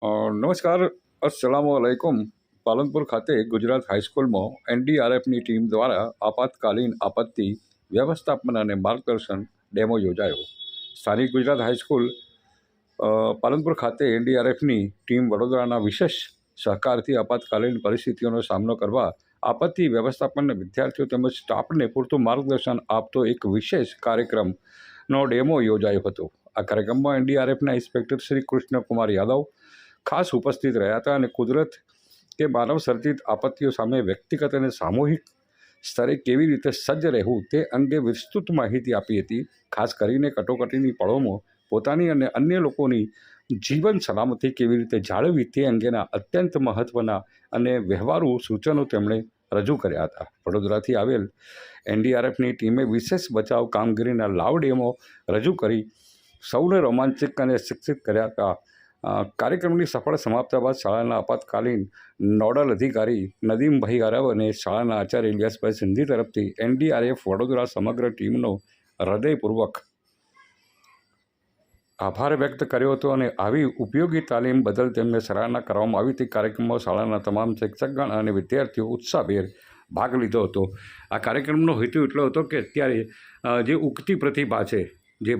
નમસ્કાર, અસલામુઅલૈકુમ. પાલનપુર ખાતે ગુજરાત હાઈસ્કૂલમાં એનડીઆરએફની ટીમ દ્વારા આપાતકાલીન આપત્તિ વ્યવસ્થાપન અને માર્ગદર્શન ડેમો યોજાયો. સ્થાનિક ગુજરાત હાઈસ્કૂલ પાલનપુર ખાતે એનડીઆરએફની ટીમ વડોદરાના વિશેષ સહકારથી આપાતકાલીન પરિસ્થિતિઓનો સામનો કરવા આપત્તિ વ્યવસ્થાપન વિદ્યાર્થીઓ તેમજ સ્ટાફને પૂરતું માર્ગદર્શન આપતો એક વિશેષ કાર્યક્રમનો ડેમો યોજાયો હતો. આ કાર્યક્રમમાં એનડીઆરએફના ઇન્સ્પેક્ટર શ્રી કૃષ્ણકુમાર યાદવ ખાસ ઉપસ્થિત રહ્યા હતા અને કુદરત કે માનવ સર્જિત આપત્તિઓ સામે વ્યક્તિગત અને સામૂહિક સ્તરે કેવી રીતે સજ્જ રહેવું તે અંગે વિસ્તૃત માહિતી આપી હતી. ખાસ કરીને કટોકટીની પળોમાં પોતાની અને અન્ય લોકોની જીવન સલામતી કેવી રીતે જાળવવી તે અંગેના અત્યંત મહત્ત્વના અને વ્યવહારુ સૂચનો તેમણે રજૂ કર્યા હતા. વડોદરાથી આવેલ એનડીઆરએફની ટીમે વિશેષ બચાવ કામગીરીના લાઈવ ડેમો રજૂ કરી સૌને રોમાંચિત અને શિક્ષિત કર્યા હતા. કાર્યક્રમની સફળ સમાપ્તિ બાદ શાળાના આપાતકાલીન નોડલ અધિકારી નદીમભાઈ આરવ અને શાળાના આચાર્ય ઇલિયાસભાઈ સિંધી તરફથી એનડીઆરએફ વડોદરા સમગ્ર ટીમનો હૃદયપૂર્વક આભાર વ્યક્ત કર્યો હતો અને આવી ઉપયોગી તાલીમ બદલ તેમને સરાહના કરવામાં આવી હતી. કાર્યક્રમમાં શાળાના તમામ શિક્ષકગણ અને વિદ્યાર્થીઓ ઉત્સાહભેર ભાગ લીધો હતો. આ કાર્યક્રમનો હેતુ એટલો હતો કે અત્યારે જે ઉગતી પ્રતિભા છે, જે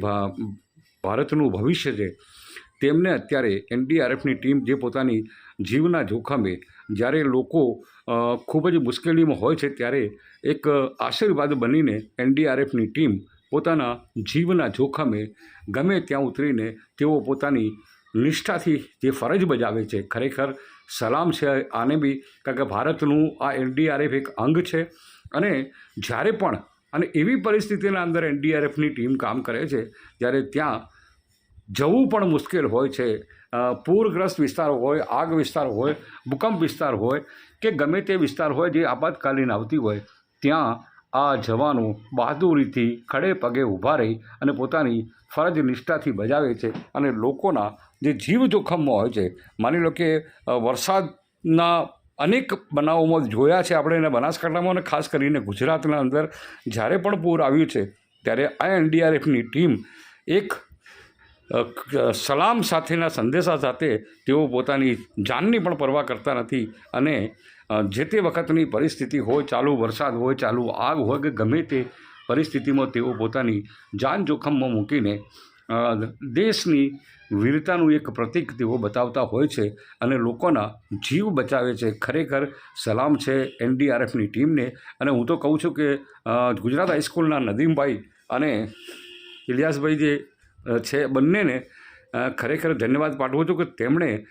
ભારતનું ભવિષ્ય છે, તેમને અત્યારે એનડીઆરએફની ટીમ જે પોતાની જીવના જોખમે જ્યારે લોકો ખૂબ જ મુશ્કેલીમાં હોય છે ત્યારે એક આશીર્વાદ બનીને એનડીઆરએફની ટીમ પોતાના જીવના જોખમે ગમે ત્યાં ઉતરીને તેઓ પોતાની નિષ્ઠાથી જે ફરજ બજાવે છે, ખરેખર સલામ છે આને બી, કારણ કે ભારતનું આ એનડીઆરએફ એક અંગ છે. અને જ્યારે પણ અને એવી પરિસ્થિતિના અંદર એનડીઆરએફની ટીમ કામ કરે છે જ્યારે ત્યાં જવું પણ મુશ્કેલ હોય છે. પૂરગ્રસ્ત વિસ્તાર હોય, આગ વિસ્તાર હોય, ભૂકંપ વિસ્તાર હોય કે ગમે તે વિસ્તાર હોય જે આપાતકાલીન આવતી હોય, ત્યાં આ જવાનો બહાદુરીથી ખડે પગે ઊભા રહી અને પોતાની ફરજ નિષ્ઠાથી બજાવે છે અને લોકોના જે જીવ જોખમમાં હોય છે, માની લો કે વરસાદના અનેક બનાવોમાં જોયા છે આપણે એને બનાસકાંઠામાં અને ખાસ કરીને ગુજરાતના અંદર જ્યારે પણ પૂર આવ્યું છે ત્યારે આ એનડીઆરએફની ટીમ એક સલામ સાથેના સંદેશા સાથે તેઓ પોતાની જાનની પણ પરવા કરતા નથી અને જે તે વખતની પરિસ્થિતિ હોય, ચાલુ વરસાદ હોય, ચાલુ આગ હોય કે ગમે તે પરિસ્થિતિમાં તેઓ પોતાની જાન જોખમમાં મૂકીને દેશની વીરતાનું એક પ્રતીક તેઓ બતાવતા હોય છે અને લોકોના જીવ બચાવે છે. ખરેખર સલામ છે એનડીઆરએફની ટીમને. અને હું તો કહું છું કે ગુજરાત હાઈસ્કૂલના નદીમભાઈ અને ઇલિયાસભાઈ જે છે બંનેને ખરેખર ધન્યવાદ પાઠવું છું કે તેમણે